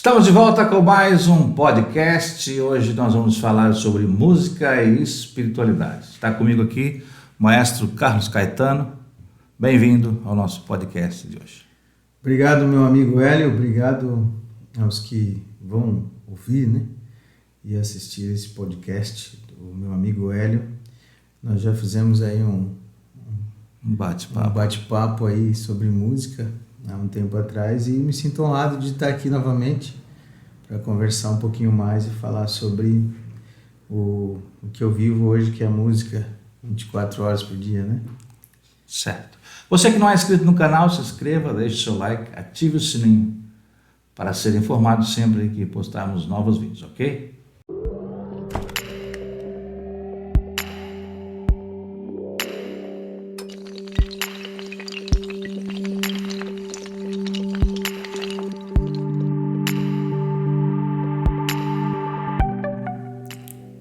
Estamos de volta com mais um podcast. Hoje nós vamos falar sobre música e espiritualidade. Está comigo aqui o maestro Carlos Caetano. Bem-vindo ao nosso podcast de hoje. Obrigado, meu amigo Hélio. Obrigado aos que vão ouvir, e assistir esse podcast do meu amigo Hélio. Nós já fizemos aí um bate-papo aí sobre música há um tempo atrás e me sinto honrado de estar aqui novamente para conversar um pouquinho mais e falar sobre o que eu vivo hoje, que é a música 24 horas por dia, Certo. Você que não é inscrito no canal, se inscreva, deixe seu like, ative o sininho para ser informado sempre que postarmos novos vídeos, ok?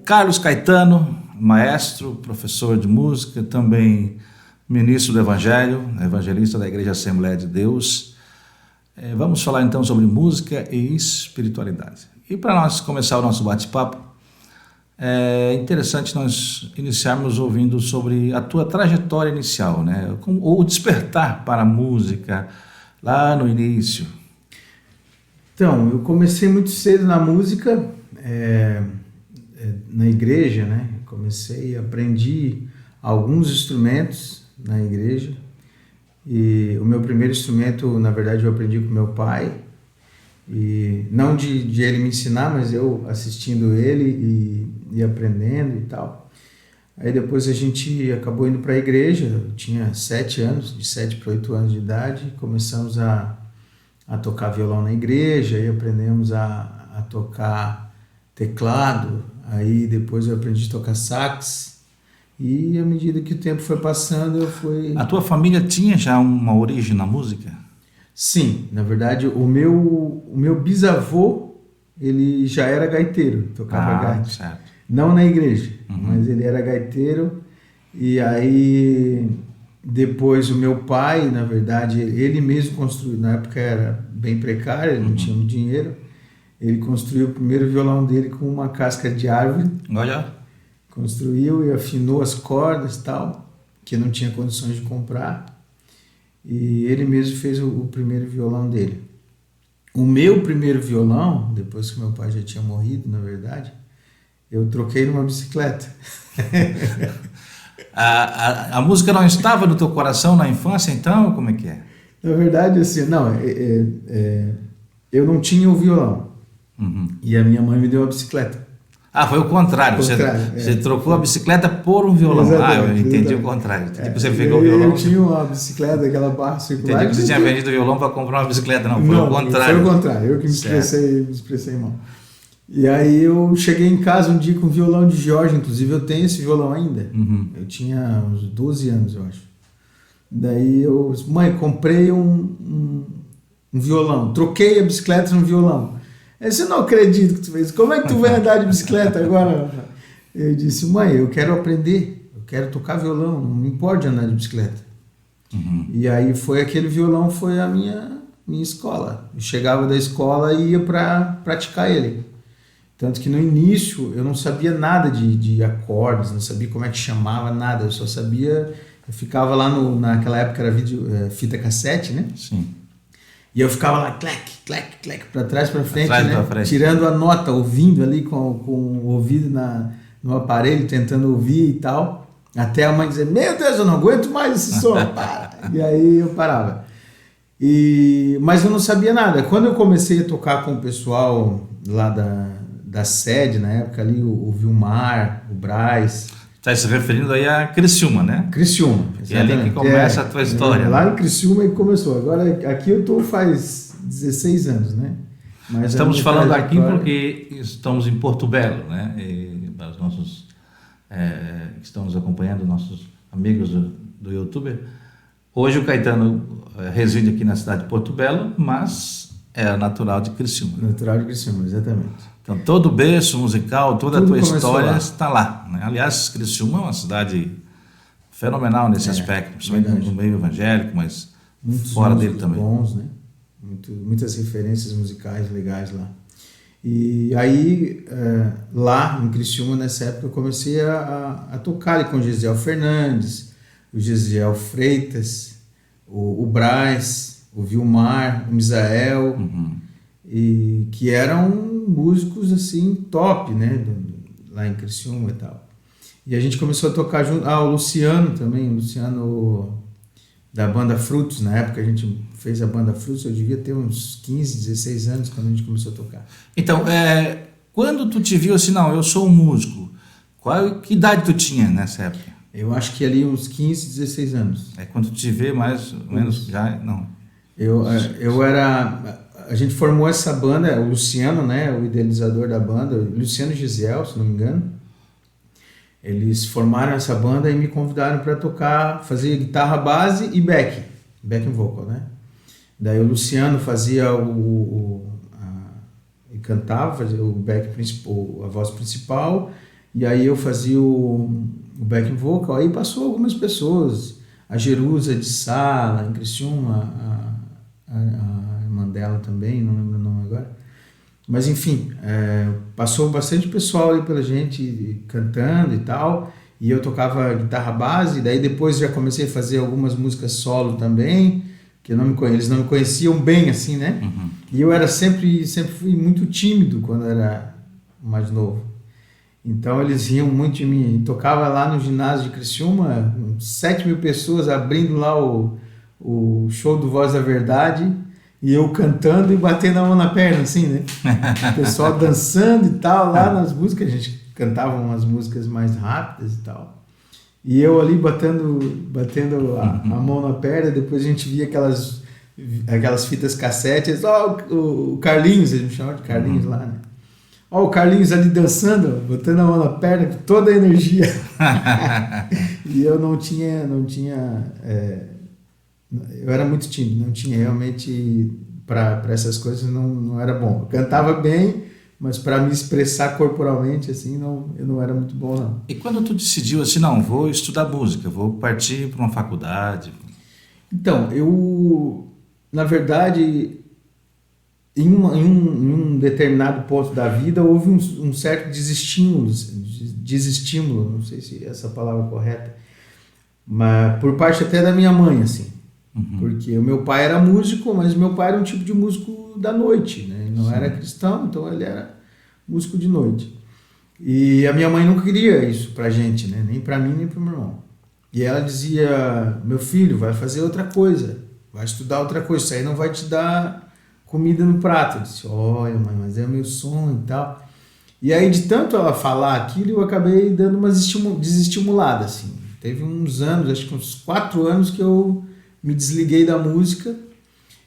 Carlos Caetano, maestro, professor de música, também ministro do Evangelho, evangelista da Igreja Assembleia de Deus. Vamos falar então sobre música e espiritualidade. E para nós começar o nosso bate-papo, é interessante nós iniciarmos ouvindo sobre a tua trajetória inicial, ou o despertar para a música lá no início. Então, eu comecei muito cedo na música, na igreja, aprendi alguns instrumentos na igreja, e o meu primeiro instrumento, na verdade, eu aprendi com meu pai, e não de ele me ensinar, mas eu assistindo ele e aprendendo e tal. Aí depois a gente acabou indo para a igreja, eu tinha 7 anos, de 7 para 8 anos de idade, começamos a tocar violão na igreja, e aprendemos a tocar teclado. Aí depois eu aprendi a tocar sax, e à medida que o tempo foi passando eu fui... A tua família tinha já uma origem na música? Sim, na verdade o meu bisavô, ele já era gaiteiro, tocava gaita. Certo. Não na igreja, mas ele era gaiteiro. E aí depois o meu pai, na verdade, ele mesmo construiu, na época era bem precário, ele não tinha muito dinheiro. Ele construiu o primeiro violão dele com uma casca de árvore. Olha. Construiu e afinou as cordas e tal, que não tinha condições de comprar. E ele mesmo fez o primeiro violão dele. O meu primeiro violão, depois que meu pai já tinha morrido, na verdade, eu troquei numa bicicleta. A música não estava no teu coração na infância, então? Como é que é? Na verdade, assim, eu não tinha o violão. E a minha mãe me deu uma bicicleta. Foi o contrário. Você trocou a bicicleta por um violão. Eu entendi o contrário. Você pegou o violão. Eu tinha uma bicicleta, aquela barra circular. Entendi que você tinha vendido o violão para comprar uma bicicleta. Não, foi o contrário. Foi o contrário. Eu que me expressei mal. E aí eu cheguei em casa um dia com um violão de Jorge, inclusive eu tenho esse violão ainda. Eu tinha uns 12 anos, eu acho. Daí eu disse, mãe, comprei um violão, troquei a bicicleta no violão. Aí você não acredita que tu fez, como é que tu vai andar de bicicleta agora? Eu disse, mãe, eu quero aprender, eu quero tocar violão, não me importa andar de bicicleta. E aí aquele violão foi a minha escola. Eu chegava da escola e ia para praticar ele. Tanto que no início eu não sabia nada de acordes, não sabia como é que chamava, nada. Eu só sabia, eu ficava lá naquela época era fita cassete, Sim. E eu ficava lá, clac, clac, clac, para trás, para frente, pra frente, tirando a nota, ouvindo ali com o ouvido no aparelho, tentando ouvir e tal. Até a mãe dizer, meu Deus, eu não aguento mais esse som, para. E aí eu parava. Mas eu não sabia nada. Quando eu comecei a tocar com o pessoal lá da sede, na época ali, o Vilmar, o Braz. Está se referindo aí a Criciúma, né? Criciúma. E é ali que começa a tua história. Lá em Criciúma que começou. Agora aqui eu estou faz 16 anos, Mas estamos falando aqui porque estamos em Porto Belo, E para os nossos que estamos acompanhando, nossos amigos do YouTube, hoje o Caetano reside aqui na cidade de Porto Belo, mas é natural de Criciúma. Natural de Criciúma, exatamente. Então, todo o berço musical, toda Tudo a tua história lá. está lá. Aliás, Criciúma é uma cidade fenomenal nesse aspecto, principalmente no meio evangélico, mas muitos fora dele também. Bons, muitas referências musicais legais lá. E aí, lá em Criciúma, nessa época, eu comecei a tocar ali com o Gesiel Fernandes, o Gesiel Freitas, o Brás, o Vilmar, o Misael, e que eram músicos assim top, né, lá em Criciúma e tal. E a gente começou a tocar junto. O Luciano também, o Luciano da banda Frutos, na época a gente fez a banda Frutos, eu devia ter uns 15, 16 anos quando a gente começou a tocar. Então, quando tu te viu assim, não, eu sou um músico, que idade tu tinha nessa época? Eu acho que ali uns 15, 16 anos. Quando tu te vê mais ou menos, já, não. A gente formou essa banda, o Luciano, né, o idealizador da banda, o Luciano e Gisiel, se não me engano. Eles formaram essa banda e me convidaram para tocar, fazer guitarra base e back vocal, né? Daí o Luciano fazia e cantava, fazia o back principal, a voz principal, e aí eu fazia o back vocal. Aí passou algumas pessoas, a Jerusa de Sala, em Criciúma, a irmã dela também, não lembro o nome agora. Mas enfim, passou bastante pessoal ali pela gente cantando e tal, e eu tocava guitarra base, daí depois já comecei a fazer algumas músicas solo também, que eles não me conheciam bem assim, né? E eu era sempre fui muito tímido quando era mais novo. Então eles riam muito de mim. Tocava lá no ginásio de Criciúma, 7.000 pessoas abrindo lá o show do Voz da Verdade, e eu cantando e batendo a mão na perna, assim, né? O pessoal dançando e tal, lá nas músicas. A gente cantava umas músicas mais rápidas e tal. E eu ali batendo a mão na perna. Depois a gente via aquelas fitas cassetes. O Carlinhos, eles me chamavam de Carlinhos lá, né? O Carlinhos ali dançando, botando a mão na perna, com toda a energia. E eu não tinha eu era muito tímido, não tinha realmente, para essas coisas não era bom. Eu cantava bem, mas para me expressar corporalmente assim, eu não era muito bom, não. E quando tu decidiu assim, não, vou estudar música, vou partir para uma faculdade? Então, eu, na verdade, em um determinado ponto da vida, houve um certo desestímulo, não sei se essa palavra é correta, mas por parte até da minha mãe, assim. Porque o meu pai era músico, mas o meu pai era um tipo de músico da noite, né? Ele não era cristão, então ele era músico de noite. E a minha mãe não queria isso pra gente, né? Nem pra mim, nem pro meu irmão. E ela dizia, meu filho, vai fazer outra coisa, vai estudar outra coisa, isso aí não vai te dar comida no prato. Eu disse, olha mãe, mas é meu sonho e tal. E aí de tanto ela falar aquilo, eu acabei dando umas desestimuladas, assim. Teve uns anos, acho que uns 4 anos que eu me desliguei da música.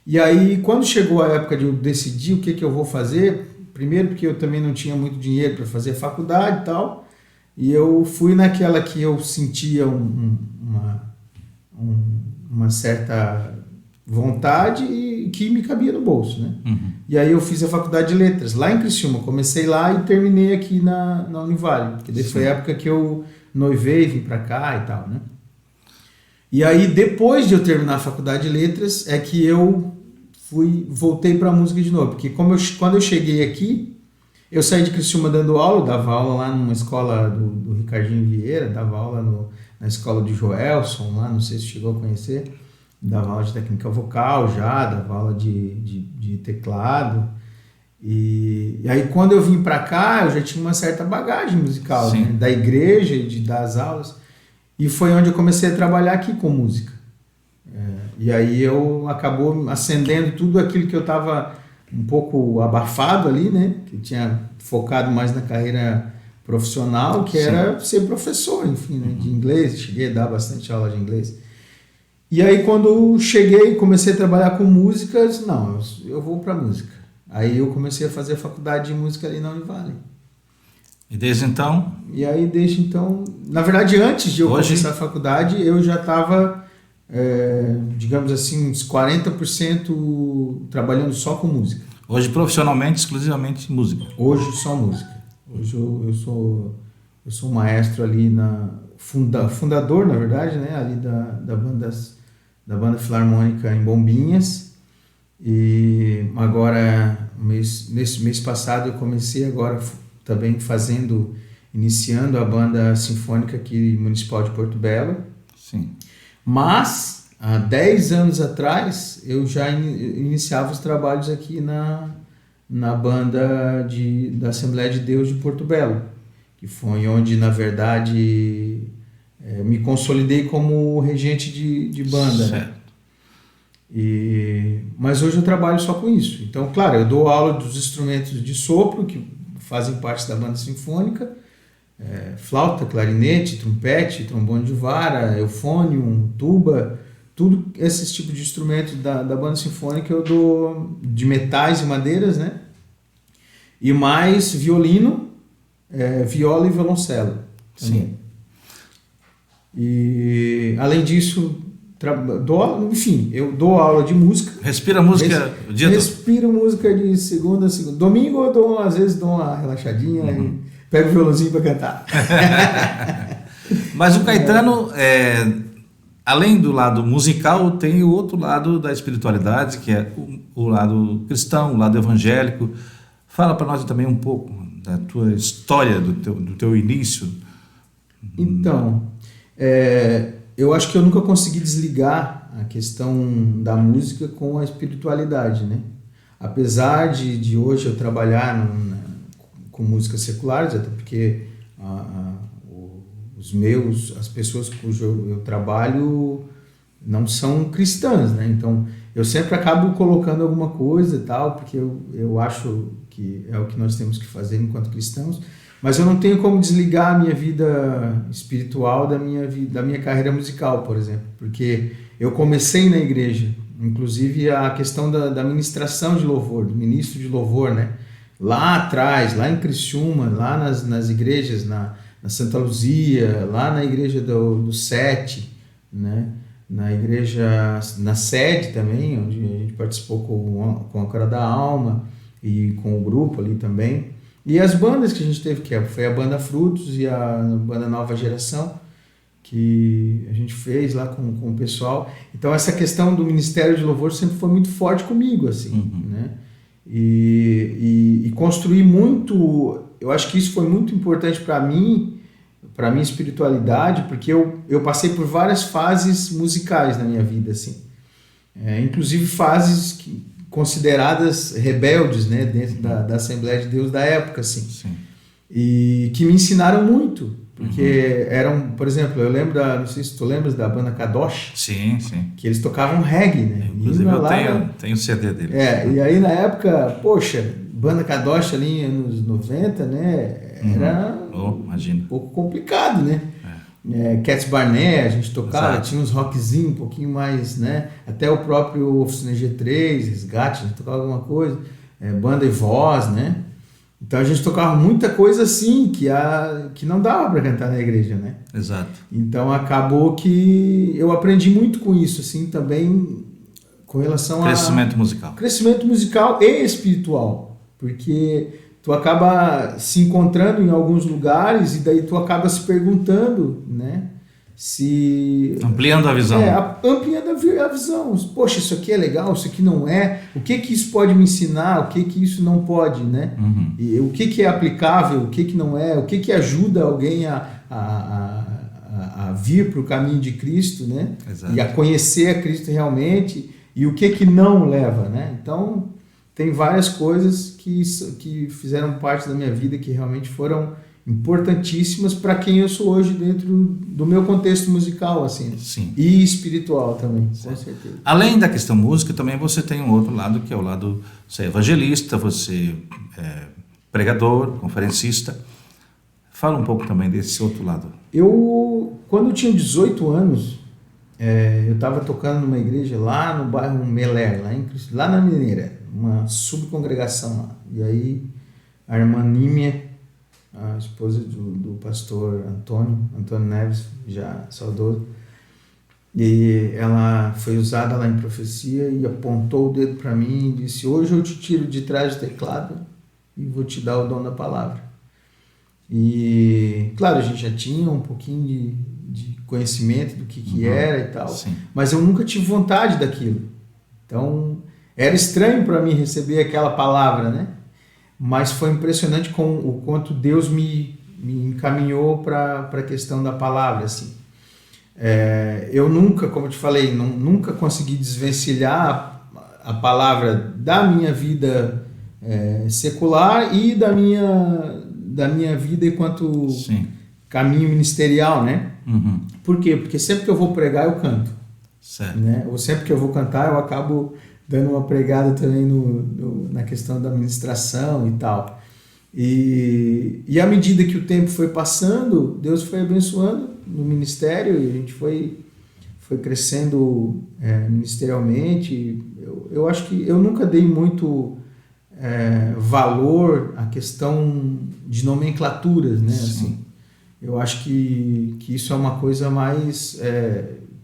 E aí, quando chegou a época de eu decidir o que eu vou fazer, primeiro porque eu também não tinha muito dinheiro para fazer faculdade e tal, e eu fui naquela que eu sentia uma certa vontade e que me cabia no bolso, né? E aí eu fiz a faculdade de letras, lá em Criciúma. Comecei lá e terminei aqui na Univale, porque daí foi a época que eu noivei, vim para cá e tal, né? E aí, depois de eu terminar a faculdade de letras, é que eu voltei para a música de novo. Porque quando eu cheguei aqui, eu saí de Criciúma dando aula, dava aula lá numa escola do Ricardinho Vieira, dava aula na escola de Joelson, lá, não sei se chegou a conhecer, dava aula de técnica vocal já, dava aula de teclado. E aí, quando eu vim para cá, eu já tinha uma certa bagagem musical, né? Da igreja e de dar as aulas. E foi onde eu comecei a trabalhar aqui com música. E aí acabou acendendo tudo aquilo que eu estava um pouco abafado ali, né? Que eu tinha focado mais na carreira profissional, que era ser professor, enfim, né? De inglês. Cheguei a dar bastante aula de inglês. E aí quando eu cheguei e comecei a trabalhar com músicas, não, eu vou para música. Aí eu comecei a fazer faculdade de música ali na Univale. E desde então? E aí, desde então... Na verdade, antes de eu começar a faculdade, eu já estava, digamos assim, uns 40% trabalhando só com música. Hoje, profissionalmente, exclusivamente música? Hoje, só música. Hoje eu sou maestro ali, fundador, na verdade, né? Ali da banda filarmônica em Bombinhas. E agora, nesse mês passado, eu comecei agora também iniciando a banda sinfônica aqui municipal de Porto Belo. Sim. Mas, há 10 anos atrás, eu já iniciava os trabalhos aqui na banda da Assembleia de Deus de Porto Belo, que foi onde, na verdade, me consolidei como regente de banda. Certo. Né? Mas hoje eu trabalho só com isso. Então, claro, eu dou aula dos instrumentos de sopro, que fazem parte da banda sinfônica, flauta, clarinete, trompete, trombone de vara, eufônio, tuba, tudo esses tipos de instrumentos da banda sinfônica eu dou, de metais e madeiras, né? E mais violino, viola e violoncelo também. Sim. E além disso, eu dou aula de música. Respira música o dia todo? Respiro música de segunda a segunda. Domingo eu às vezes dou uma relaxadinha e pego o violãozinho para cantar. Mas o Caetano, além do lado musical, tem o outro lado da espiritualidade, que é o lado cristão, o lado evangélico. Fala para nós também um pouco da tua história, do teu início. Então, eu acho que eu nunca consegui desligar a questão da música com a espiritualidade, né? Apesar de hoje eu trabalhar com músicas seculares, até porque as pessoas cujo eu trabalho não são cristãs, né? Então eu sempre acabo colocando alguma coisa e tal, porque eu acho que é o que nós temos que fazer enquanto cristãos, mas eu não tenho como desligar a minha vida espiritual da minha carreira musical, por exemplo, porque eu comecei na igreja, inclusive a questão da ministração de louvor, do ministro de louvor, né? Lá atrás, lá em Criciúma, lá nas igrejas, na Santa Luzia, lá na igreja do Sete, né? Na igreja, na sede também, onde a gente participou com a Cara da Alma e com o grupo ali também. E as bandas que a gente teve, que foi a Banda Frutos e a Banda Nova Geração, que a gente fez lá com o pessoal. Então essa questão do Ministério de Louvor sempre foi muito forte comigo, assim, né? E construir muito, eu acho que isso foi muito importante para mim, para minha espiritualidade, porque eu passei por várias fases musicais na minha vida, assim, inclusive fases consideradas rebeldes, né, dentro da Assembleia de Deus da época, assim. Sim. E que me ensinaram muito, porque eram, por exemplo, eu lembro não sei se tu lembras da banda Kadosh. Sim, sim. Que eles tocavam reggae, né? Inclusive tenho o CD deles. E aí na época, poxa, banda Kadosh ali nos 90, né? Era imagina. Um pouco complicado, né? Cats Barnett, a gente tocava, Exato. Tinha uns rockzinhos um pouquinho mais, né? Até o próprio Oficina G3, Resgate, a gente tocava alguma coisa, banda e voz, né? Então a gente tocava muita coisa assim, que não dava para cantar na igreja, né? Exato. Então acabou que eu aprendi muito com isso, assim, também com relação Crescimento musical. Crescimento musical e espiritual, porque tu acaba se encontrando em alguns lugares e daí tu acaba se perguntando, né? Ampliando a visão. Ampliando a visão. Poxa, isso aqui é legal, isso aqui não é. O que isso pode me ensinar? O que isso não pode, né? E o que é aplicável? O que não é? O que ajuda alguém a vir para o caminho de Cristo, né? Exato. E a conhecer a Cristo realmente? E o que não leva, né? Então, tem várias coisas que fizeram parte da minha vida que realmente foram importantíssimas para quem eu sou hoje dentro do meu contexto musical, assim. Sim. E espiritual também, com certeza. Além da questão música, também você tem um outro lado, que é o lado, você é evangelista, você é pregador, conferencista. Fala um pouco também desse outro lado. Quando eu tinha 18 anos, eu estava tocando numa igreja lá no bairro Meler, lá na Mineira, uma subcongregação lá. E aí a irmã Nímia, a esposa do pastor Antônio Neves, já saudoso, e ela foi usada lá em profecia e apontou o dedo para mim e disse: hoje eu te tiro de trás do teclado e vou te dar o dom da palavra. E claro, a gente já tinha um pouquinho de conhecimento do que era e tal, sim. mas eu nunca tive vontade daquilo. Então Era estranho para mim receber aquela palavra, né? Mas foi impressionante com o quanto Deus me encaminhou para a questão da palavra, assim. Eu nunca, como eu te falei, nunca consegui desvencilhar a palavra da minha vida secular e da minha vida enquanto caminho ministerial, né? Uhum. Por quê? Porque sempre que eu vou pregar, eu canto. Certo. Né? Ou sempre que eu vou cantar, eu acabo dando uma pregada também na questão da ministração e tal. E à medida que o tempo foi passando, Deus foi abençoando no ministério e a gente foi crescendo ministerialmente. Eu acho que eu nunca dei muito valor à questão de nomenclaturas, né? Assim, eu acho que isso é uma coisa mais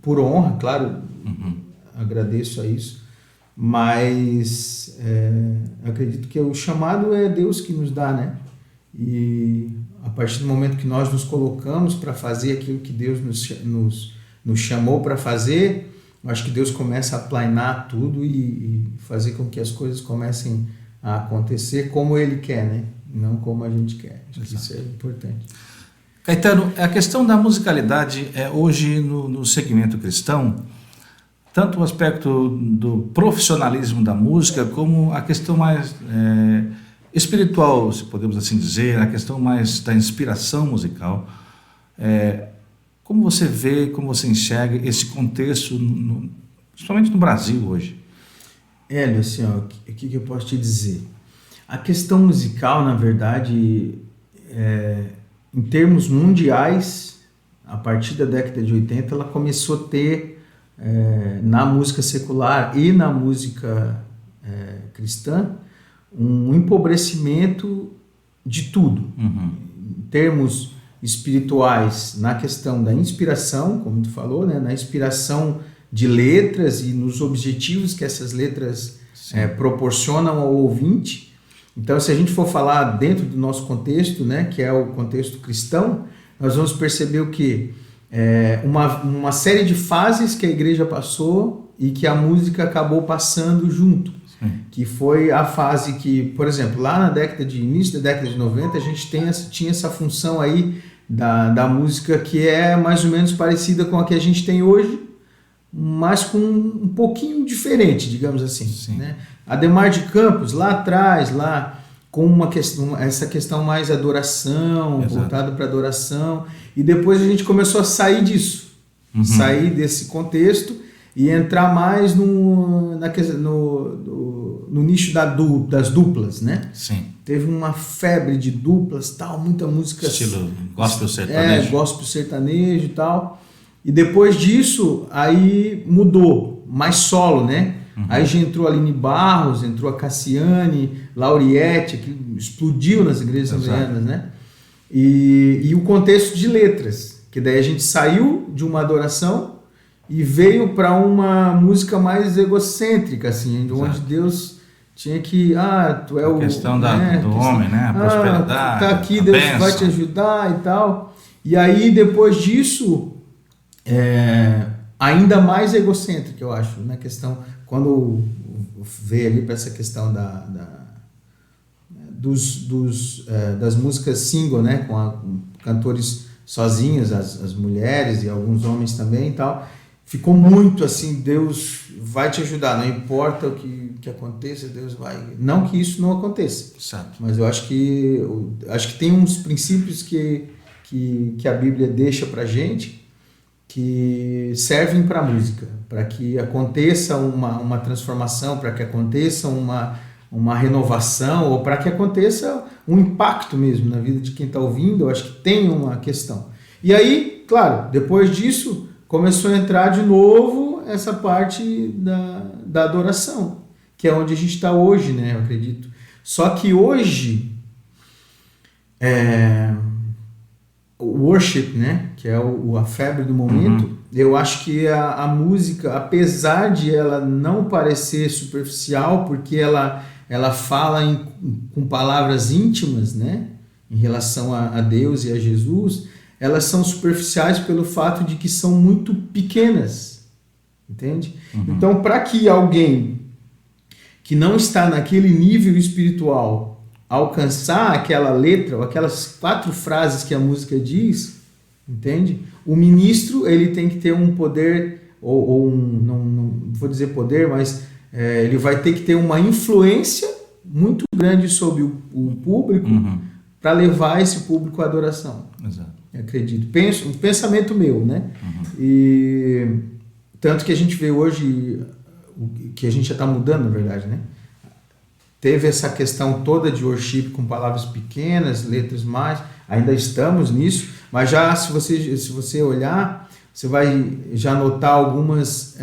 por honra, claro, agradeço a isso, mas acredito que o chamado é Deus que nos dá, né? E a partir do momento que nós nos colocamos para fazer aquilo que Deus nos chamou para fazer, eu acho que Deus começa a planear tudo e fazer com que as coisas comecem a acontecer como Ele quer, né? Não como a gente quer. Acho que isso é importante. Caetano, a questão da musicalidade hoje no segmento cristão, tanto o aspecto do profissionalismo da música, como a questão mais espiritual, se podemos assim dizer, a questão mais da inspiração musical. Como você vê, como você enxerga esse contexto, principalmente no Brasil hoje? Hélio, assim, o que eu posso te dizer? A questão musical, na verdade, em termos mundiais, a partir da década de 80, ela começou a ter, na música secular e na música cristã, um empobrecimento de tudo. Em termos espirituais, na questão da inspiração, como tu falou, né? Na inspiração de letras e nos objetivos que essas letras proporcionam ao ouvinte. Então, se a gente for falar dentro do nosso contexto, né, que é o contexto cristão, nós vamos perceber o quê? Uma série de fases que a igreja passou e que a música acabou passando junto. Que foi a fase que, por exemplo, lá início da década de 90, a gente tinha essa função aí da música que é mais ou menos parecida com a que a gente tem hoje, mas com um pouquinho diferente, digamos assim. Né? Ademar de Campos, lá atrás, com essa questão mais adoração, voltada para adoração, e depois a gente começou a sair disso, sair desse contexto e entrar mais no nicho das duplas, né? Sim. Teve uma febre de duplas, tal, muita música... Estilo gospel sertanejo. Gospel sertanejo e tal. E depois disso, aí mudou, mais solo, né? Aí já entrou a Aline Barros, entrou a Cassiane, Lauriette, que explodiu nas igrejas assembleianas, né? E o contexto de letras, que daí a gente saiu de uma adoração e veio para uma música mais egocêntrica, assim, onde Deus tinha que... tu é a questão do homem, né? A prosperidade, tá aqui, Deus bênção. vai te ajudar e tal. E aí, depois disso, ainda mais egocêntrica, eu acho, na questão... Quando veio ali para essa questão das músicas single, né? Com cantores sozinhos, as mulheres e alguns homens também e tal... Ficou muito assim, Deus vai te ajudar, não importa o que aconteça, Deus vai... Não que isso não aconteça, mas eu acho que tem uns princípios que a Bíblia deixa pra gente que servem para a música, para que aconteça uma transformação, para que aconteça uma renovação, ou para que aconteça um impacto mesmo na vida de quem está ouvindo. Eu acho que tem uma questão. E aí, claro, depois disso... começou a entrar de novo essa parte da adoração, que é onde a gente está hoje, né? Eu acredito. Só que hoje, o worship, né? Que é a febre do momento, eu acho que a música, apesar de ela não parecer superficial, porque ela fala com palavras íntimas, né? Em relação a Deus e a Jesus, elas são superficiais pelo fato de que são muito pequenas, entende? Então, para que alguém que não está naquele nível espiritual alcançar aquela letra ou aquelas 4 frases que a música diz, entende? O ministro, ele tem que ter um poder, não vou dizer poder, mas ele vai ter que ter uma influência muito grande sobre o público para levar esse público à adoração. Exato. Eu acredito. Um pensamento meu, né? E tanto que a gente vê hoje, que a gente já está mudando, na verdade, né? Teve essa questão toda de worship com palavras pequenas, letras mais, ainda estamos nisso, mas já se você olhar, você vai já notar alguns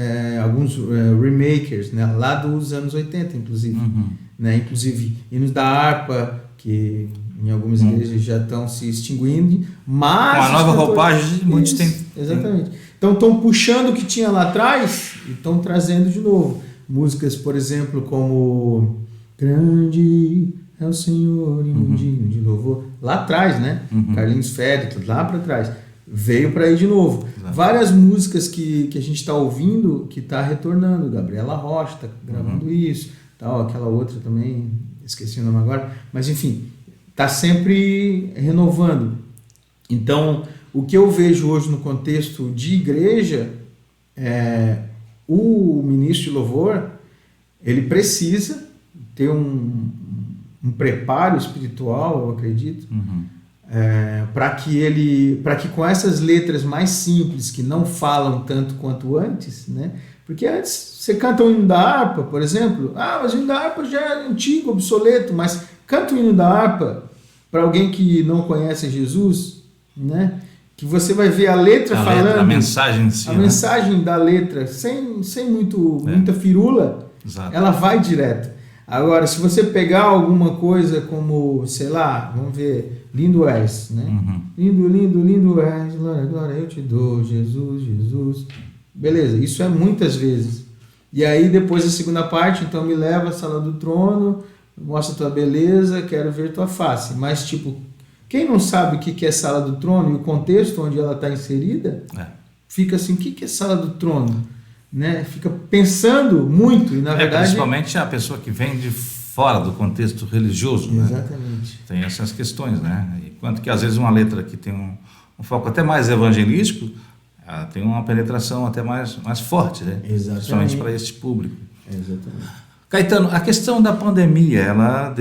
remakers, né? Lá dos anos 80, inclusive. Né? Inclusive hinos da harpa, que em algumas igrejas já estão se extinguindo, mas... Com a nova roupagem, muitos têm... Exatamente. Então estão puxando o que tinha lá atrás e estão trazendo de novo. Músicas, por exemplo, como Grande é o Senhor e um digno de louvor. Lá atrás, né? Carlinhos Félix, lá para trás. Veio para aí de novo. Exato. Várias músicas que a gente está ouvindo, que está retornando. Gabriela Rocha está gravando isso. Tal, aquela outra também, esqueci o nome agora. Mas, enfim, está sempre renovando. Então, o que eu vejo hoje no contexto de igreja, o ministro de louvor, ele precisa ter um preparo espiritual, eu acredito, para que com essas letras mais simples, que não falam tanto quanto antes, né? Porque antes você canta o hino da harpa, por exemplo, mas o hino da harpa já é antigo, obsoleto, mas canta o hino da harpa para alguém que não conhece Jesus, né? Que você vai ver a letra falando, a mensagem em si, a mensagem da letra, sem muita firula, exato, ela vai direto. Agora, se você pegar alguma coisa como, sei lá, vamos ver, lindo és, né? Lindo, lindo, lindo és, glória, glória, eu te dou, Jesus, Jesus. Beleza, isso é muitas vezes. E aí, depois a segunda parte, então me leva à sala do trono, mostra tua beleza, quero ver tua face. Mas, tipo, quem não sabe o que é sala do trono e o contexto onde ela está inserida, fica assim, o que é sala do trono? Né? Fica pensando muito e, na verdade... Principalmente a pessoa que vem de fora do contexto religioso. Exatamente. Né? Tem essas questões, né? Enquanto que, às vezes, uma letra que tem um foco até mais evangelístico, ela tem uma penetração até mais forte, né? Exatamente. Principalmente para este público. Exatamente. Caetano, a questão da pandemia, ela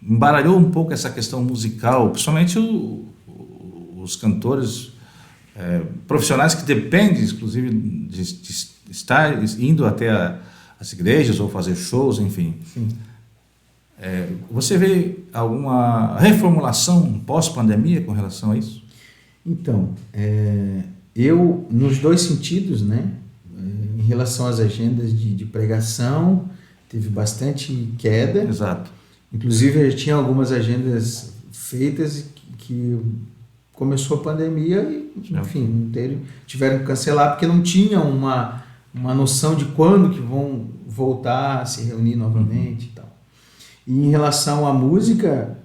embaralhou um pouco essa questão musical, principalmente os cantores profissionais que dependem, inclusive, de estar indo até as igrejas ou fazer shows, enfim. Sim. Você vê alguma reformulação pós-pandemia com relação a isso? Então, eu, nos dois sentidos, né? Em relação às agendas de pregação, teve bastante queda. Exato. Inclusive, eu tinha algumas agendas feitas que começou a pandemia e, enfim, tiveram que cancelar porque não tinham uma noção de quando que vão voltar a se reunir novamente e tal. E em relação à música,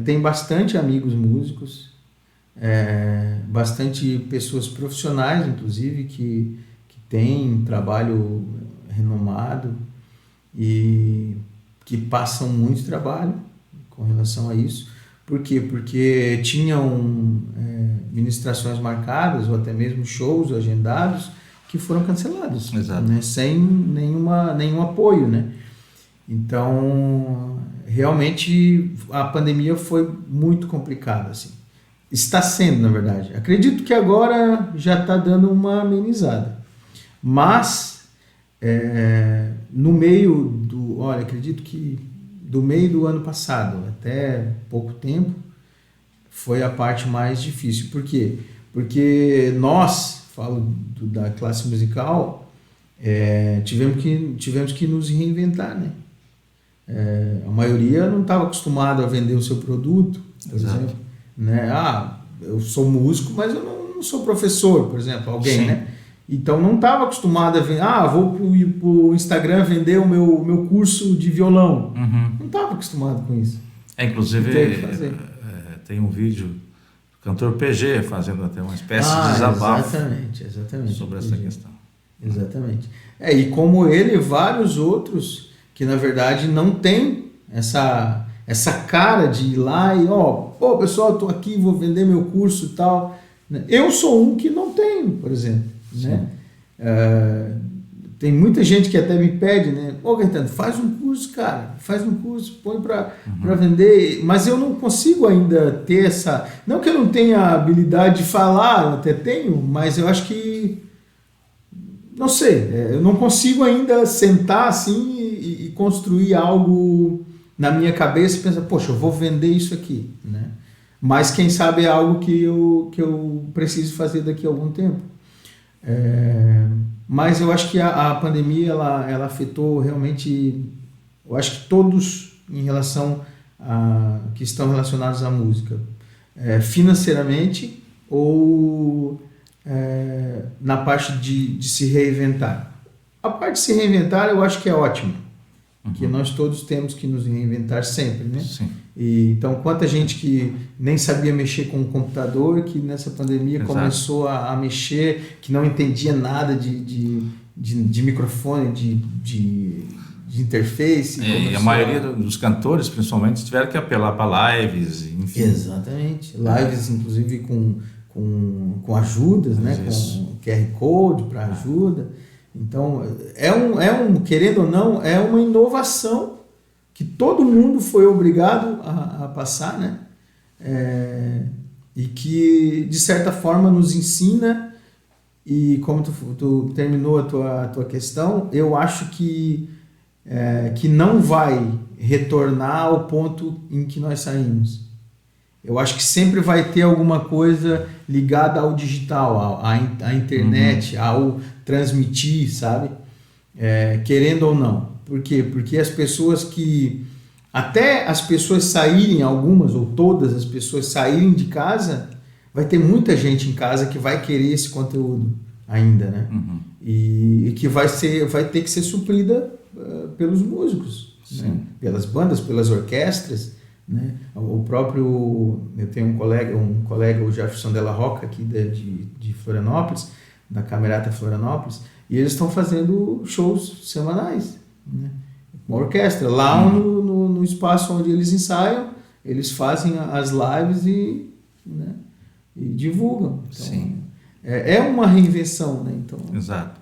tem bastante amigos músicos, bastante pessoas profissionais, inclusive, que têm trabalho renomado e que passam muito trabalho com relação a isso. Por quê? Porque tinham ministrações marcadas ou até mesmo shows agendados que foram cancelados, né? Sem nenhum apoio, né? Então, realmente, a pandemia foi muito complicada, assim. Está sendo, na verdade. Acredito que agora já está dando uma amenizada. Mas, no meio acredito que do meio do ano passado até pouco tempo, foi a parte mais difícil. Por quê? Porque nós, da classe musical, tivemos que nos reinventar, né? A maioria não estava acostumada a vender o seu produto, por exemplo. Né? Eu sou músico, mas eu não sou professor, por exemplo, alguém, sim, né? Então não estava acostumado a vender, vou para o Instagram vender o meu curso de violão. Não estava acostumado com isso. Inclusive, tem um vídeo do cantor PG fazendo até uma espécie de desabafo exatamente, sobre essa questão. Exatamente. E como ele, vários outros que na verdade não tem essa cara de ir lá e, pô, pessoal, eu tô aqui, vou vender meu curso e tal. Eu sou um que não tenho, por exemplo, né? Tem muita gente que até me pede, né? Ô, Gaetano, faz um curso, cara, põe para vender, mas eu não consigo ainda ter essa... Não que eu não tenha a habilidade de falar, eu até tenho, mas eu acho que... Não sei, eu não consigo ainda sentar assim e construir algo na minha cabeça e pensar, poxa, eu vou vender isso aqui, né? Mas quem sabe é algo que eu preciso fazer daqui a algum tempo. Mas eu acho que a pandemia ela afetou realmente, eu acho que todos em relação que estão relacionados à música, financeiramente ou na parte de se reinventar. A parte de se reinventar eu acho que é ótimo, porque nós todos temos que nos reinventar sempre, né? Sim. Então, quanta gente que nem sabia mexer com o computador, que nessa pandemia começou a mexer, que não entendia nada de microfone, de interface. E a maioria dos cantores, principalmente, tiveram que apelar para lives, enfim. Exatamente. Lives, inclusive, com ajudas, né? Com QR Code para ajuda. Então, querendo ou não, é uma inovação que todo mundo foi obrigado a passar, né? E que, de certa forma, nos ensina, e como tu terminou a tua questão, eu acho que não vai retornar ao ponto em que nós saímos. Eu acho que sempre vai ter alguma coisa ligada ao digital, à internet, ao transmitir, sabe? Querendo ou não. Por quê? Porque até as pessoas saírem, algumas ou todas as pessoas saírem de casa, vai ter muita gente em casa que vai querer esse conteúdo ainda, né? E que vai ter que ser suprida pelos músicos, né? Pelas bandas, pelas orquestras, né? O próprio, eu tenho um colega, o Jefferson Della Rocca, aqui de Florianópolis, da Camerata Florianópolis, e eles estão fazendo shows semanais, né? Uma orquestra lá no espaço onde eles ensaiam, eles fazem as lives e divulgam. Então, sim. É uma reinvenção, né? Então, exato.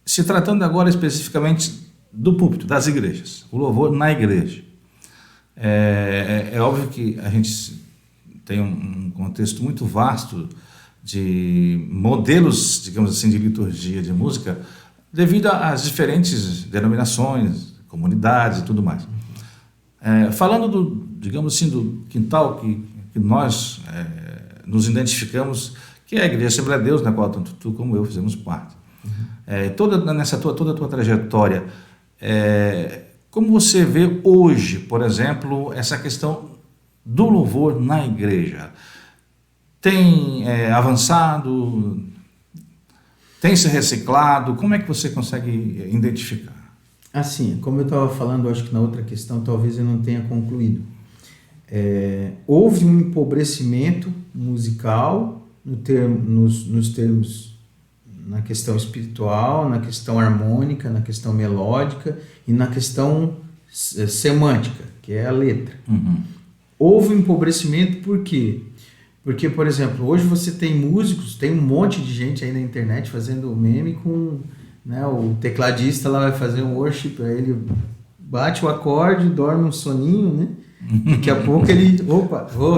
Se tratando agora especificamente do púlpito, das igrejas, o louvor na igreja, é óbvio que a gente tem um contexto muito vasto de modelos, digamos assim, de liturgia de música, devido às diferentes denominações, comunidades e tudo mais. Falando digamos assim, do quintal que nós nos identificamos, que é a Igreja Assembleia de Deus, na qual tanto tu como eu fizemos parte. Toda a tua trajetória, como você vê hoje, por exemplo, essa questão do louvor na igreja? Tem avançado? Tem se reciclado? Como é que você consegue identificar? Assim, como eu estava falando, acho que na outra questão talvez eu não tenha concluído. Houve um empobrecimento musical nos termos, na questão espiritual, na questão harmônica, na questão melódica e na questão semântica, que é a letra. Houve um empobrecimento por quê? Porque, por exemplo, hoje você tem músicos, tem um monte de gente aí na internet fazendo meme com, né, o tecladista lá vai fazer um worship, aí ele bate o acorde, dorme um soninho, né? Daqui a pouco ele, vou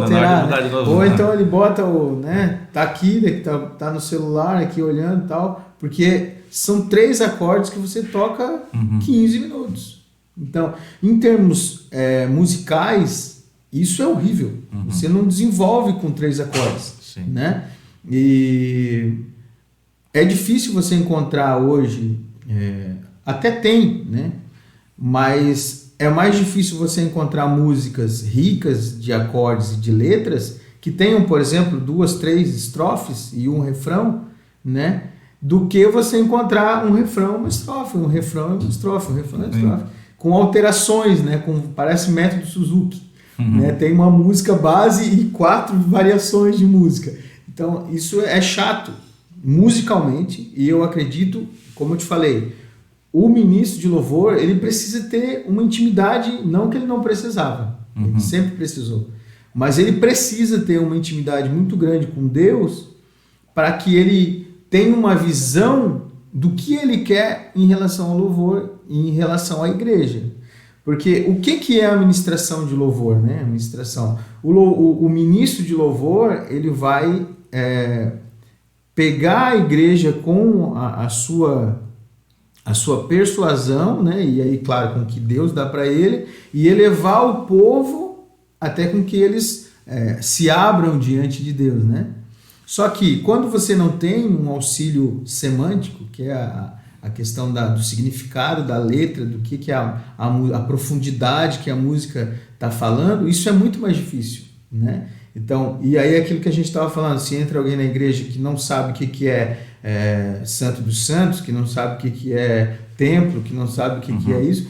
alterar, né? Ou então ele bota tá aqui, tá no celular aqui olhando e tal, porque são 3 acordes que você toca 15 minutos. Então, em termos musicais, isso é horrível. Você não desenvolve com 3 acordes. Sim. Né? E é difícil você encontrar hoje, até tem, né? Mas é mais difícil você encontrar músicas ricas de acordes e de letras que tenham, por exemplo, 2, 3 estrofes e um refrão, né? Do que você encontrar um refrão, uma estrofe, um refrão e uma estrofe, um refrão e uma estrofe. Com alterações, né? Parece método Suzuki. Né? Tem uma música base e 4 variações de música. Então, isso é chato musicalmente, e eu acredito, como eu te falei, o ministro de louvor, ele precisa ter uma intimidade, não que ele não precisava, ele sempre precisou, mas ele precisa ter uma intimidade muito grande com Deus para que ele tenha uma visão do que ele quer em relação ao louvor e em relação à igreja. Porque o que é a ministração de louvor, né? A ministração. O ministro de louvor, ele vai pegar a igreja com a sua persuasão, né? E aí, claro, com o que Deus dá para ele, e elevar o povo até com que eles se abram diante de Deus, né? Só que quando você não tem um auxílio semântico, que é a questão do significado da letra, do que é a profundidade que a música está falando, isso é muito mais difícil, né? Então, e aí aquilo que a gente estava falando, se entra alguém na igreja que não sabe o que é Santo dos Santos, que não sabe o que é templo, que não sabe o que é isso,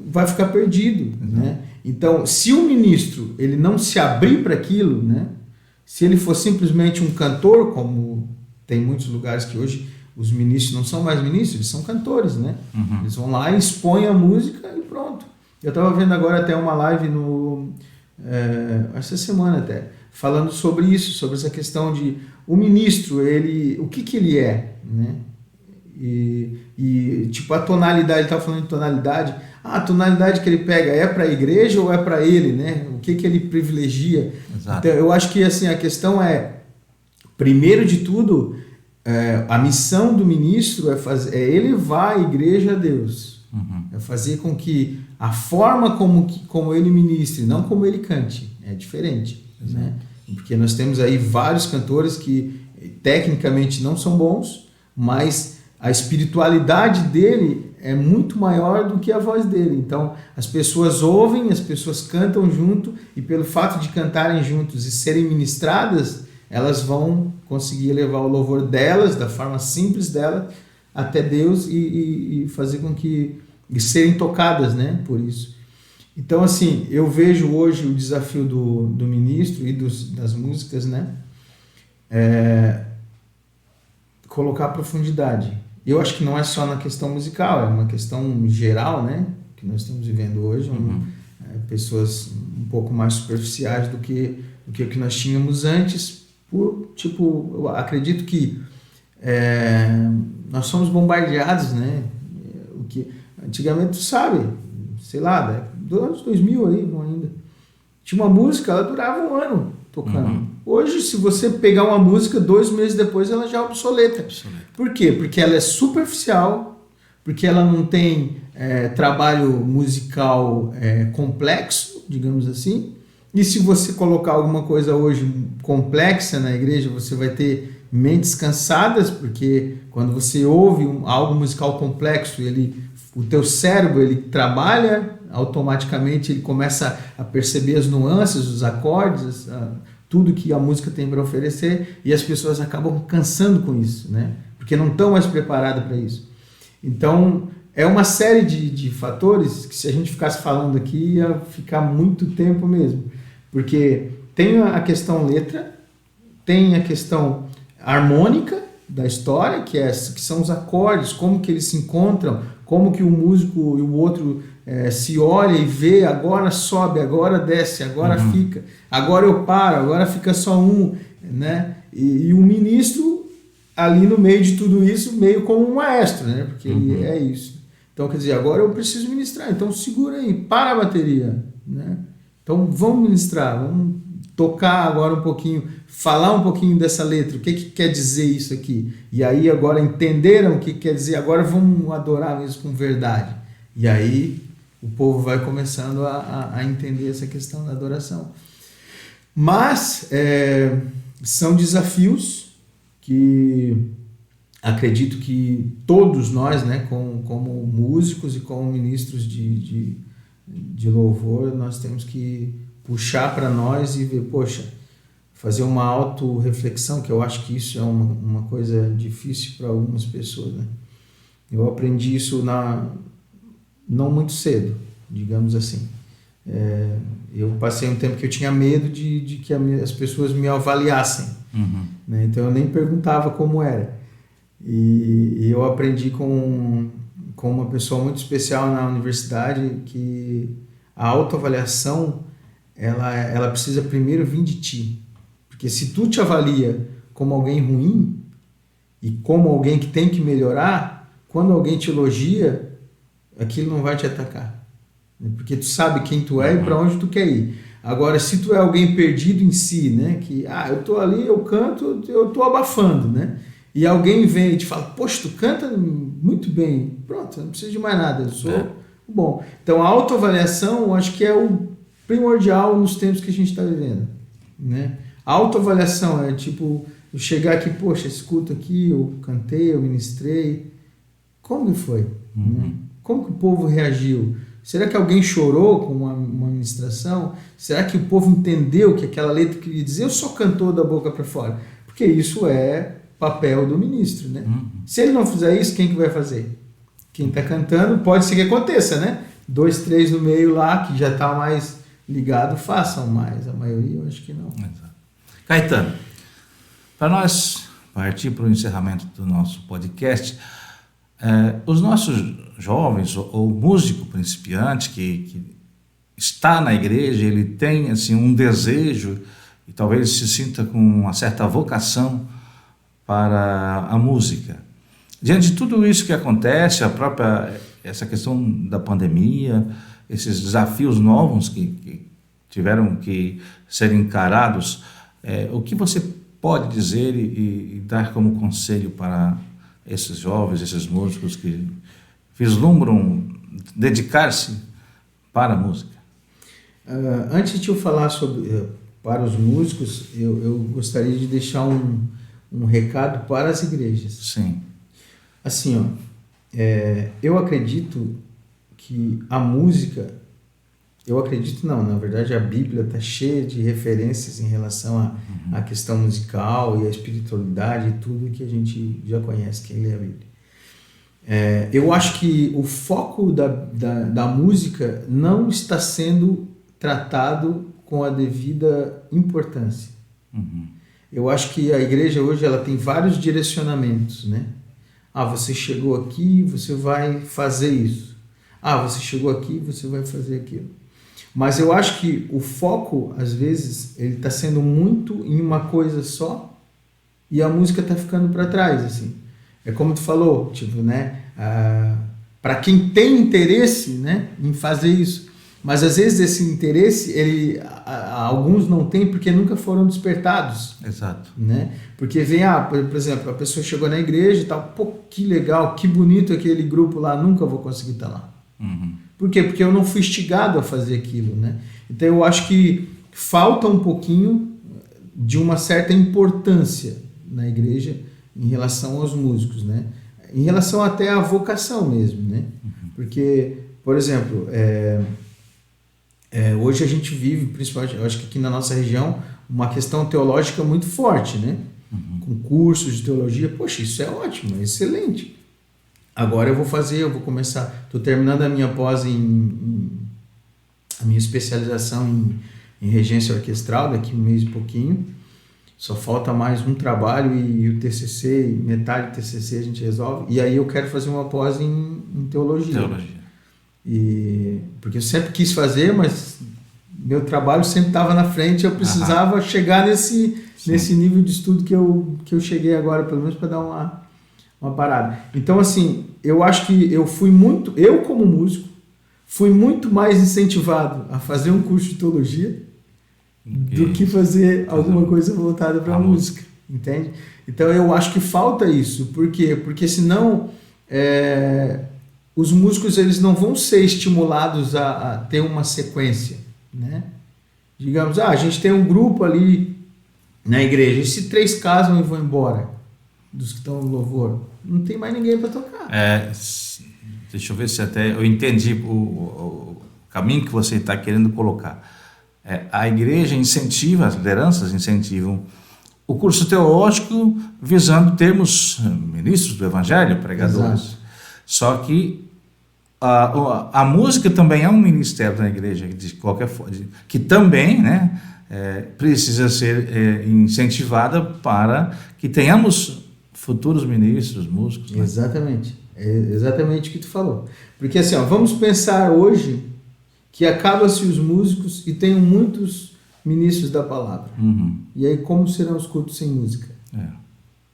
vai ficar perdido, né? Então, se o ministro ele não se abrir para aquilo, né? Se ele for simplesmente um cantor, como tem muitos lugares que hoje os ministros não são mais ministros, eles são cantores, né? Eles vão lá, expõem a música e pronto. Eu estava vendo agora até uma live essa semana até, falando sobre isso, sobre essa questão de o ministro, o que ele é, né? E tipo a tonalidade, ele estava falando de tonalidade, a tonalidade que ele pega é para a igreja ou é para ele, né? O que ele privilegia. Exato. Então, eu acho que assim, a questão primeiro de tudo, a missão do ministro é elevar a igreja a Deus. É fazer com que a forma como ele ministre, não como ele cante, é diferente, né? Porque nós temos aí vários cantores que tecnicamente não são bons, mas a espiritualidade dele é muito maior do que a voz dele. Então, as pessoas ouvem, as pessoas cantam junto, e pelo fato de cantarem juntos e serem ministradas, elas vão conseguir elevar o louvor delas, da forma simples dela, até Deus e fazer com que serem tocadas, né, por isso. Então, assim, eu vejo hoje o desafio do ministro e das músicas, né, colocar profundidade. Eu acho que não é só na questão musical, é uma questão geral, né, que nós estamos vivendo hoje, pessoas um pouco mais superficiais do que o que nós tínhamos antes, eu acredito que nós somos bombardeados, né, o que antigamente, tu sabe, sei lá, dos anos 2000 aí, ainda, tinha uma música, ela durava um ano tocando. Hoje, se você pegar uma música, 2 meses depois ela já é obsoleta. Por quê? Porque ela é superficial, porque ela não tem trabalho musical complexo, digamos assim, e se você colocar alguma coisa hoje complexa na igreja, você vai ter mentes cansadas, porque quando você ouve algo musical complexo, o teu cérebro ele trabalha automaticamente, ele começa a perceber as nuances, os acordes, tudo que a música tem para oferecer, e as pessoas acabam cansando com isso, né? Porque não estão mais preparadas para isso. Então, é uma série de fatores que, se a gente ficasse falando aqui, ia ficar muito tempo mesmo. Porque tem a questão letra, tem a questão harmônica da história, que são os acordes, como que eles se encontram, como que o músico e o outro se olha e vê, agora sobe, agora desce, agora fica, agora eu paro, agora fica só um, né? E o ministro ali no meio de tudo isso, meio como um maestro, né? Porque ele é isso. Então, quer dizer, agora eu preciso ministrar, então segura aí, para a bateria, né? Então vamos ministrar, vamos tocar agora um pouquinho, falar um pouquinho dessa letra, o que quer dizer isso aqui? E aí agora entenderam o que quer dizer, agora vamos adorar isso com verdade. E aí o povo vai começando a entender essa questão da adoração. Mas são desafios que acredito que todos nós, né, como músicos e como ministros de louvor, nós temos que puxar para nós e ver, poxa, fazer uma auto-reflexão, que eu acho que isso é uma coisa difícil para algumas pessoas, né? Eu aprendi isso não muito cedo, digamos assim. Eu passei um tempo que eu tinha medo de que as pessoas me avaliassem, né? Então eu nem perguntava como era. E eu aprendi com com uma pessoa muito especial na universidade, que a autoavaliação, ela precisa primeiro vir de ti. Porque se tu te avalia como alguém ruim e como alguém que tem que melhorar, quando alguém te elogia, aquilo não vai te atacar. Porque tu sabe quem tu é e para onde tu quer ir. Agora, se tu é alguém perdido em si, né? Que, eu tô ali, eu canto, eu tô abafando, né? E alguém vem e te fala, poxa, tu canta muito bem. Pronto, não preciso de mais nada, eu sou bom. Então, a autoavaliação, eu acho que é o primordial nos tempos que a gente está vivendo, né? A autoavaliação é tipo, eu chegar aqui, poxa, escuta aqui, eu cantei, eu ministrei. Como que foi? Né? Como que o povo reagiu? Será que alguém chorou com uma ministração? Será que o povo entendeu que aquela letra queria dizer? Eu só cantou da boca para fora. Porque isso é papel do ministro, né? Se ele não fizer isso, quem que vai fazer? Quem está cantando, pode ser que aconteça, né? 2, 3 no meio lá, que já está mais ligado, façam mais. A maioria, eu acho que não. Exato. Caetano, para nós partir para o encerramento do nosso podcast, os nossos jovens, ou músico principiante que está na igreja, ele tem assim, um desejo e talvez se sinta com uma certa vocação para a música. Diante de tudo isso que acontece, essa questão da pandemia, esses desafios novos que tiveram que ser encarados, o que você pode dizer e dar como conselho para esses jovens, esses músicos que vislumbram dedicar-se para a música? Antes de eu falar sobre para os músicos, eu gostaria de deixar um recado para as igrejas. Sim. Assim, eu acredito que a música, na verdade a Bíblia está cheia de referências em relação à questão musical e à espiritualidade e tudo que a gente já conhece, quem lê a Bíblia. Eu acho que o foco da música não está sendo tratado com a devida importância. Eu acho que a igreja hoje ela tem vários direcionamentos, né? Você chegou aqui, você vai fazer isso. Você chegou aqui, você vai fazer aquilo. Mas eu acho que o foco, às vezes, ele está sendo muito em uma coisa só e a música está ficando para trás, assim. É como tu falou, tipo, né? Para quem tem interesse, né, em fazer isso. Mas às vezes esse interesse, alguns não têm porque nunca foram despertados. Exato. Né? Porque vem, por exemplo, a pessoa chegou na igreja e tal, pô, que legal, que bonito aquele grupo lá, nunca vou conseguir estar lá. Por quê? Porque eu não fui instigado a fazer aquilo, né? Então eu acho que falta um pouquinho de uma certa importância na igreja em relação aos músicos, né? Em relação até à vocação mesmo, né? Porque, por exemplo, hoje a gente vive, principalmente, eu acho que aqui na nossa região, uma questão teológica muito forte, né? Com cursos de teologia. Poxa, isso é ótimo, é excelente. Agora eu vou começar, estou terminando a minha pós a minha especialização em regência orquestral, daqui 1 mês e pouquinho. Só falta mais um trabalho e o TCC, metade do TCC a gente resolve. E aí eu quero fazer uma pós em teologia. Porque eu sempre quis fazer, mas meu trabalho sempre estava na frente, eu precisava chegar nesse nível de estudo que eu cheguei agora, pelo menos para dar uma parada. Então, assim, eu acho que eu como músico, fui muito mais incentivado a fazer um curso de teologia do que fazer alguma coisa voltada para a música, entende? Então, eu acho que falta isso. Por quê? Porque senão os músicos eles não vão ser estimulados a ter uma sequência, né? Digamos, a gente tem um grupo ali na igreja, e se 3 casam e vão embora, dos que estão no louvor, não tem mais ninguém para tocar. Deixa eu ver se até eu entendi o caminho que você está querendo colocar. A igreja incentiva, as lideranças incentivam o curso teológico visando termos ministros do evangelho, pregadores. Exato. Só que a música também é um ministério da igreja, de qualquer forma, que também, né, precisa ser incentivada para que tenhamos futuros ministros, músicos. Né? Exatamente. É exatamente o que tu falou. Porque assim, ó, vamos pensar hoje que acaba-se os músicos e tenham muitos ministros da palavra. E aí como serão os cultos sem música?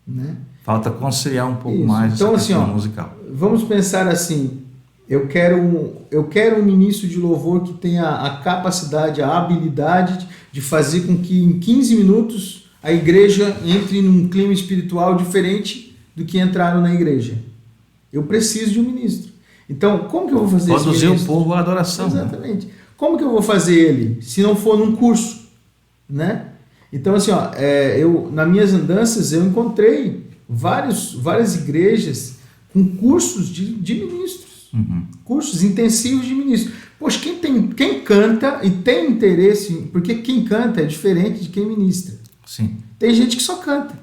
Né? Falta conciliar um pouco mais então, essa questão assim, ó, musical. Vamos pensar assim, eu quero um ministro de louvor que tenha a capacidade, a habilidade de fazer com que em 15 minutos a igreja entre num clima espiritual diferente do que entraram na igreja. Eu preciso de um ministro. Então, como que eu vou fazer isso? Conduzir o povo à adoração. Exatamente. Né? Como que eu vou fazer ele se não for num curso? Né? Então, assim, ó, nas minhas andanças eu encontrei várias igrejas com cursos de ministros. Cursos intensivos de ministros. Poxa, quem canta e tem interesse, porque quem canta é diferente de quem ministra. Sim. Tem gente que só canta.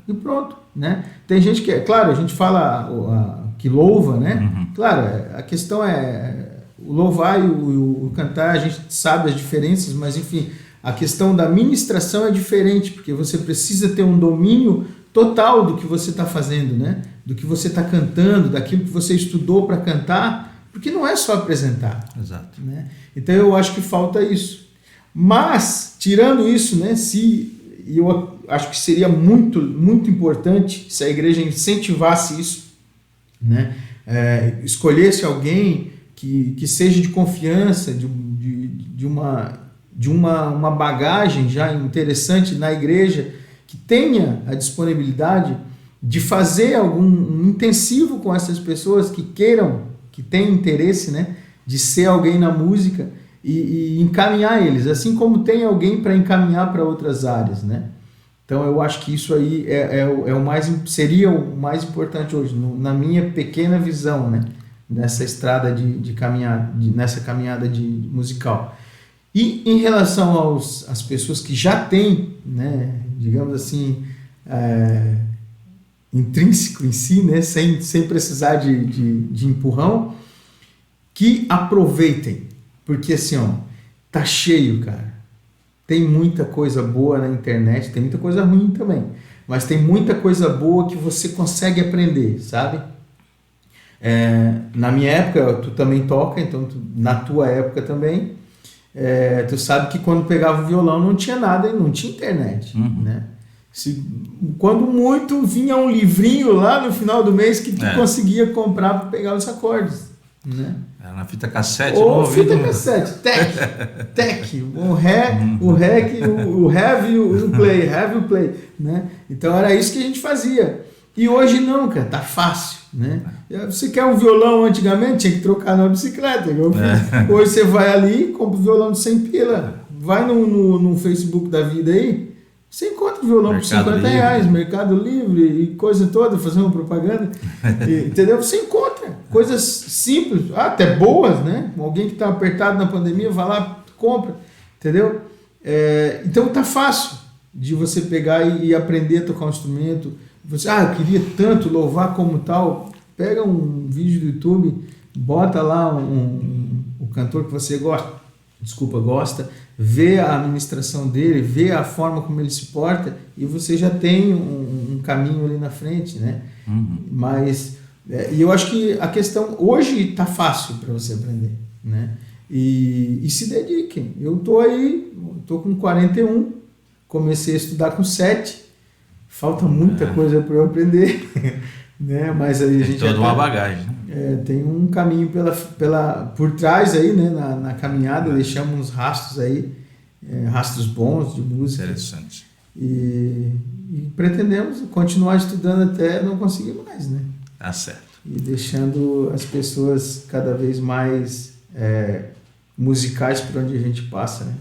E pronto. Né? Tem gente que, claro, a gente fala que louva, né? Claro, a questão é o louvar e o cantar, a gente sabe as diferenças, mas enfim, a questão da ministração é diferente, porque você precisa ter um domínio total do que você está fazendo, né? Do que você está cantando, daquilo que você estudou para cantar, porque não é só apresentar. Exato. Né? Então eu acho que falta isso. Mas, tirando isso, né, eu acho que seria muito, muito importante se a igreja incentivasse isso, né? Escolhesse alguém que seja de confiança, de uma bagagem já interessante na igreja, que tenha a disponibilidade de fazer um intensivo com essas pessoas que queiram, que tenham interesse, né, de ser alguém na música e encaminhar eles, assim como tem alguém para encaminhar para outras áreas, né? Então eu acho que isso aí seria o mais importante hoje, na minha pequena visão, né? Nessa estrada de caminhar, nessa caminhada musical. E em relação às pessoas que já têm, né, digamos assim, intrínseco em si, né, sem precisar de empurrão, que aproveitem, porque assim, ó, tá cheio, cara. Tem muita coisa boa na internet, tem muita coisa ruim também, mas tem muita coisa boa que você consegue aprender, sabe? Na minha época, tu também toca, então na tua época também, tu sabe que quando pegava o violão não tinha nada, não tinha internet, né? Quando muito, vinha um livrinho lá no final do mês que tu conseguia comprar para pegar os acordes, né? Era na fita cassete, ou fita cassete, tech, o rec, o have e o play, have e o play, né? Então era isso que a gente fazia. E hoje não, cara, tá fácil, né? Você quer um violão antigamente, tinha que trocar na bicicleta. Hoje você vai ali, compra um violão de 100 pila, vai no Facebook da vida aí, você encontra um violão por 50 reais, Mercado Livre e coisa toda, fazendo propaganda, entendeu? Você encontra coisas simples, até boas, né? Alguém que está apertado na pandemia, vai lá, compra, entendeu? Então tá fácil de você pegar e aprender a tocar um instrumento. Você, eu queria tanto louvar como tal, pega um vídeo do YouTube, bota lá o cantor que você gosta, vê a administração dele, vê a forma como ele se porta e você já tem um caminho ali na frente, né? Mas, e eu acho que a questão, hoje está fácil para você aprender, né? E se dediquem. Eu tô com 41, comecei a estudar com 7, falta muita coisa para eu aprender, né? Mas a gente toda uma bagagem, né? Tem um caminho por trás aí, né? Na caminhada, deixamos uns rastros aí, rastros bons de música. Interessante. E pretendemos continuar estudando até não conseguir mais, né? Tá certo. E deixando as pessoas cada vez mais musicais por onde a gente passa, né?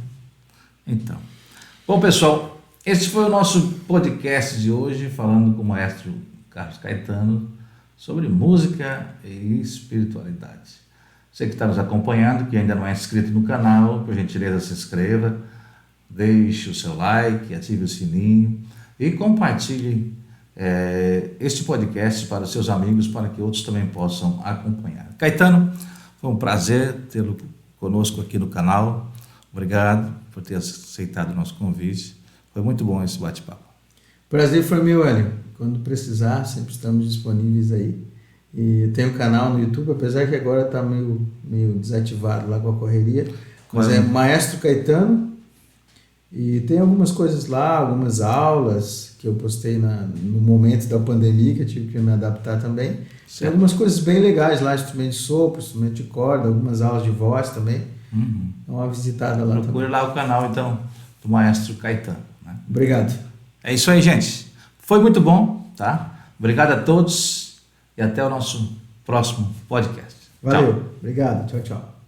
Então. Bom, pessoal, esse foi o nosso podcast de hoje, falando com o maestro Carlos Caetano sobre música e espiritualidade. Você que está nos acompanhando, que ainda não é inscrito no canal, por gentileza se inscreva, deixe o seu like, ative o sininho e compartilhe este podcast para os seus amigos, para que outros também possam acompanhar. Caetano, foi um prazer tê-lo conosco aqui no canal. Obrigado por ter aceitado o nosso convite. Foi muito bom esse bate-papo. Prazer foi meu, Hélio. Quando precisar, sempre estamos disponíveis aí. E tem um canal no YouTube, apesar que agora está meio desativado lá com a correria. Mas é Maestro Caetano. E tem algumas coisas lá, algumas aulas que eu postei no momento da pandemia, que eu tive que me adaptar também. Certo. Tem algumas coisas bem legais lá, instrumento de sopro, instrumento de corda, algumas aulas de voz também. Dá uma visitada lá. Procure lá o canal, então, do Maestro Caetano. Né? Obrigado. É isso aí, gente. Foi muito bom, tá? Obrigado a todos e até o nosso próximo podcast. Valeu. Tchau. Obrigado. Tchau, tchau.